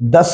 10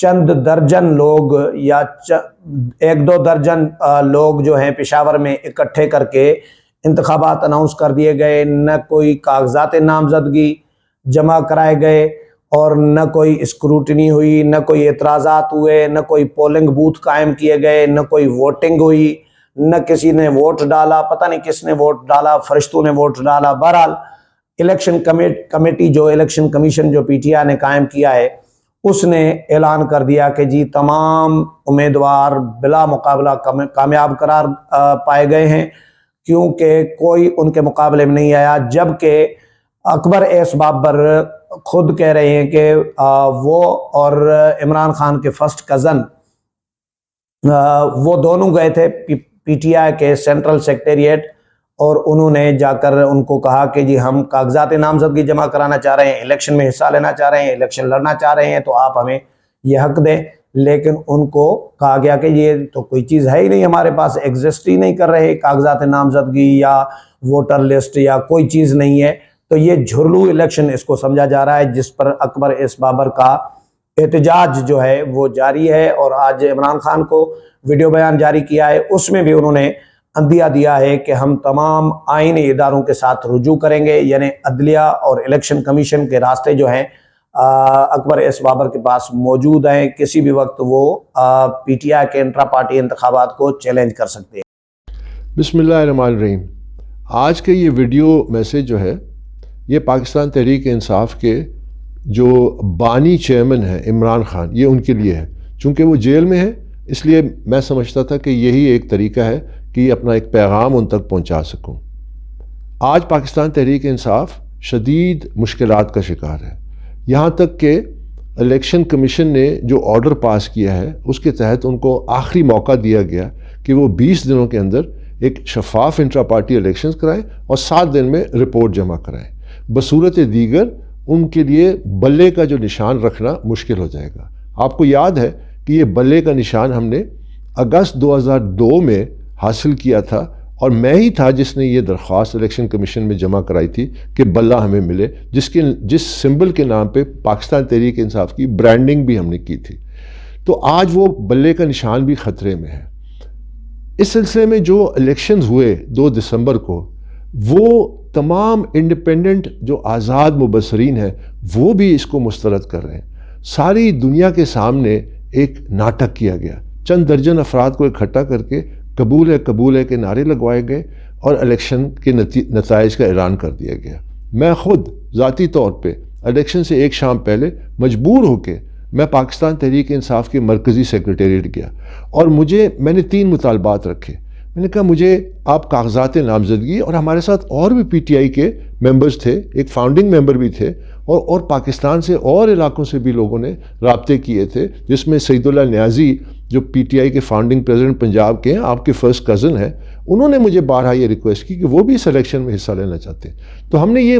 چند درجن لوگ یا 1-2 درجن لوگ جو ہیں پشاور میں اکٹھے کر کے انتخابات اناؤنس کر دیے گئے، نہ کوئی کاغذات نامزدگی جمع کرائے گئے اور نہ کوئی اسکروٹنی ہوئی، نہ کوئی اعتراضات ہوئے، نہ کوئی پولنگ بوتھ قائم کیے گئے، نہ کوئی ووٹنگ ہوئی، نہ کسی نے ووٹ ڈالا، پتہ نہیں کس نے ووٹ ڈالا، فرشتوں نے ووٹ ڈالا۔ بہرحال الیکشن کمیٹی جو الیکشن کمیشن جو پی ٹی آئی نے قائم کیا ہے، اس نے اعلان کر دیا کہ جی تمام امیدوار بلا مقابلہ کامیاب قرار پائے گئے ہیں، کیونکہ کوئی ان کے مقابلے میں نہیں آیا، جبکہ اکبر ایس بابر خود کہہ رہے ہیں کہ وہ اور عمران خان کے فرسٹ کزن وہ دونوں گئے تھے پی ٹی آئی کے سینٹرل سیکریٹریٹ، اور انہوں نے جا کر ان کو کہا کہ جی ہم کاغذات نامزدگی جمع کرانا چاہ رہے ہیں، الیکشن میں حصہ لینا چاہ رہے ہیں، الیکشن لڑنا چاہ رہے ہیں، تو آپ ہمیں یہ حق دیں۔ لیکن ان کو کہا گیا کہ یہ تو کوئی چیز ہے ہی نہیں، ہمارے پاس ایگزسٹ ہی نہیں کر رہے کاغذات نامزدگی یا ووٹر لسٹ یا کوئی چیز نہیں ہے۔ تو یہ جھرلو الیکشن اس کو سمجھا جا رہا ہے، جس پر اکبر ایس بابر کا احتجاج جو ہے وہ جاری ہے، اور آج عمران خان کو ویڈیو بیان جاری کیا ہے، اس میں بھی انہوں نے عندیہ دیا ہے کہ ہم تمام آئینی اداروں کے ساتھ رجوع کریں گے، یعنی عدلیہ اور الیکشن کمیشن کے راستے جو ہیں اکبر ایس بابر کے پاس موجود ہیں، کسی بھی وقت وہ پی ٹی آئی کے انٹرا پارٹی انتخابات کو چیلنج کر سکتے ہیں۔ بسم اللہ الرحمن الرحیم۔ آج کا یہ ویڈیو میسیج جو ہے یہ پاکستان تحریک انصاف کے جو بانی چیئرمین ہیں عمران خان، یہ ان کے لیے ہے۔ چونکہ وہ جیل میں ہے، اس لیے میں سمجھتا تھا کہ یہی ایک طریقہ ہے کہ یہ اپنا ایک پیغام ان تک پہنچا سکوں۔ آج پاکستان تحریک انصاف شدید مشکلات کا شکار ہے، یہاں تک کہ الیکشن کمیشن نے جو آرڈر پاس کیا ہے اس کے تحت ان کو آخری موقع دیا گیا کہ وہ 20 دنوں کے اندر ایک شفاف انٹرا پارٹی الیکشنز کرائیں اور 7 دن میں رپورٹ جمع کرائیں۔ بصورت دیگر ان کے لیے بلے کا جو نشان رکھنا مشکل ہو جائے گا۔ آپ کو یاد ہے کہ یہ بلے کا نشان ہم نے اگست 2002 میں حاصل کیا تھا، اور میں ہی تھا جس نے یہ درخواست الیکشن کمیشن میں جمع کرائی تھی کہ بلہ ہمیں ملے، جس سمبل کے نام پہ پاکستان تحریک انصاف کی برانڈنگ بھی ہم نے کی تھی۔ تو آج وہ بلے کا نشان بھی خطرے میں ہے۔ اس سلسلے میں جو الیکشنز ہوئے 2 دسمبر کو، وہ تمام انڈیپینڈنٹ جو آزاد مبصرین ہیں وہ بھی اس کو مسترد کر رہے ہیں۔ ساری دنیا کے سامنے ایک ناٹک کیا گیا، چند درجن افراد کو اکٹھا کر کے قبول ہے کے نعرے لگوائے گئے اور الیکشن کے نتائج کا اعلان کر دیا گیا۔ میں خود ذاتی طور پہ الیکشن سے ایک شام پہلے مجبور ہو کے میں پاکستان تحریک انصاف کے مرکزی سیکریٹریٹ گیا، اور میں نے 3 مطالبات رکھے۔ میں نے کہا مجھے آپ کاغذات نامزدگی، اور ہمارے ساتھ اور بھی پی ٹی آئی کے ممبرز تھے، ایک فاؤنڈنگ ممبر بھی تھے، اور پاکستان سے اور علاقوں سے بھی لوگوں نے رابطے کیے تھے، جس میں سعید اللہ نیازی جو پی ٹی آئی کے فاؤنڈنگ پریزیڈنٹ پنجاب کے ہیں، آپ کے فرسٹ کزن ہیں، انہوں نے مجھے بارہا یہ ریکویسٹ کی کہ وہ بھی اس الیکشن میں حصہ لینا چاہتے ہیں۔ تو ہم نے یہ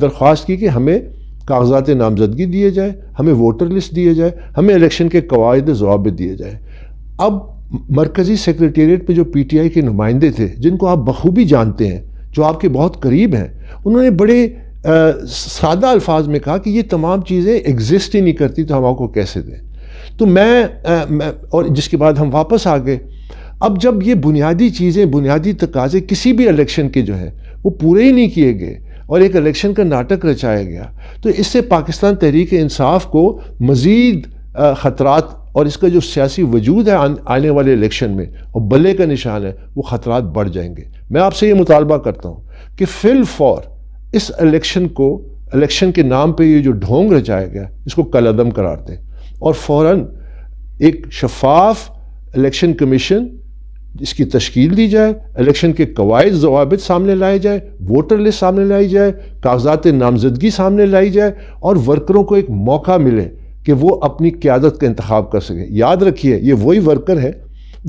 درخواست کی کہ ہمیں کاغذات نامزدگی دیے جائے، ہمیں ووٹر لسٹ دیے جائے، ہمیں الیکشن کے قواعد ضوابط دیے جائے۔ اب مرکزی سیکریٹریٹ پہ جو پی ٹی آئی کے نمائندے تھے، جن کو آپ بخوبی جانتے ہیں، جو آپ کے بہت قریب ہیں، انہوں نے بڑے سادہ الفاظ میں کہا کہ یہ تمام چیزیں ایگزسٹ ہی نہیں کرتی تو ہم آپ کو کیسے دیں۔ تو میں اور جس کے بعد ہم واپس آ گئے۔ اب جب یہ بنیادی چیزیں، بنیادی تقاضے کسی بھی الیکشن کے جو ہیں وہ پورے ہی نہیں کیے گئے اور ایک الیکشن کا ناٹک رچایا گیا، تو اس سے پاکستان تحریک انصاف کو مزید خطرات، اور اس کا جو سیاسی وجود ہے آنے والے الیکشن میں اور بلے کا نشان ہے، وہ خطرات بڑھ جائیں گے۔ میں آپ سے یہ مطالبہ کرتا ہوں کہ فی الفور اس الیکشن کے نام پہ یہ جو ڈھونگ رچایا گیا، اس کو کالعدم قرار دیں، اور فوراً ایک شفاف الیکشن کمیشن اس کی تشکیل دی جائے، الیکشن کے قواعد ضوابط سامنے لائے جائے، ووٹر لسٹ سامنے لائی جائے، کاغذات نامزدگی سامنے لائی جائے، اور ورکروں کو ایک موقع ملے کہ وہ اپنی قیادت کا انتخاب کر سکیں۔ یاد رکھیے یہ وہی ورکر ہے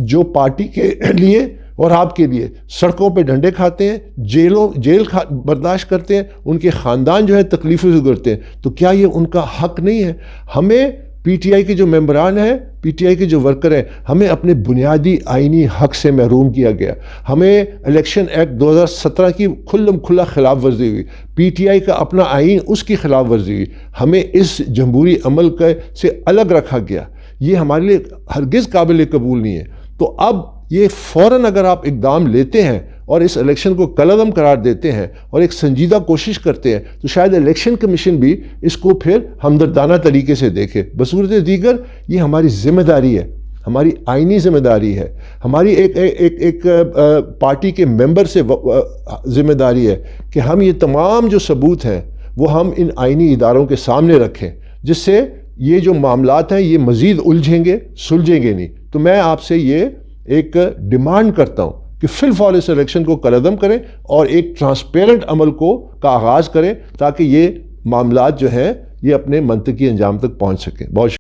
جو پارٹی کے لیے اور آپ کے لیے سڑکوں پہ ڈنڈے کھاتے ہیں، جیل برداشت کرتے ہیں، ان کے خاندان جو ہے تکلیفوں سے گزرتے ہیں۔ تو کیا یہ ان کا حق نہیں ہے؟ ہمیں پی ٹی آئی کے جو ممبران ہیں، پی ٹی آئی کے جو ورکر ہیں، ہمیں اپنے بنیادی آئینی حق سے محروم کیا گیا۔ ہمیں الیکشن ایکٹ 2017 کی کھلا خلاف ورزی ہوئی، پی ٹی آئی کا اپنا آئین اس کی خلاف ورزی ہوئی، ہمیں اس جمہوری عمل سے الگ رکھا گیا۔ یہ ہمارے لیے ہرگز قابل قبول نہیں ہے۔ تو اب یہ فوراً اگر آپ اقدام لیتے ہیں اور اس الیکشن کو کالعدم قرار دیتے ہیں اور ایک سنجیدہ کوشش کرتے ہیں تو شاید الیکشن کمیشن بھی اس کو پھر ہمدردانہ طریقے سے دیکھے۔ بصورت دیگر یہ ہماری ذمہ داری ہے، ہماری آئینی ذمہ داری ہے، ہماری ایک پارٹی کے ممبر سے ذمہ داری ہے کہ ہم یہ تمام جو ثبوت ہیں وہ ہم ان آئینی اداروں کے سامنے رکھیں، جس سے یہ جو معاملات ہیں یہ مزید الجھیں گے، سلجھیں گے نہیں۔ تو میں آپ سے یہ ایک ڈیمانڈ کرتا ہوں کہ فی الفور اس الیکشن کو کالعدم کریں اور ایک ٹرانسپیرنٹ عمل کا آغاز کریں تاکہ یہ معاملات جو ہیں یہ اپنے منطقی انجام تک پہنچ سکیں۔ بہت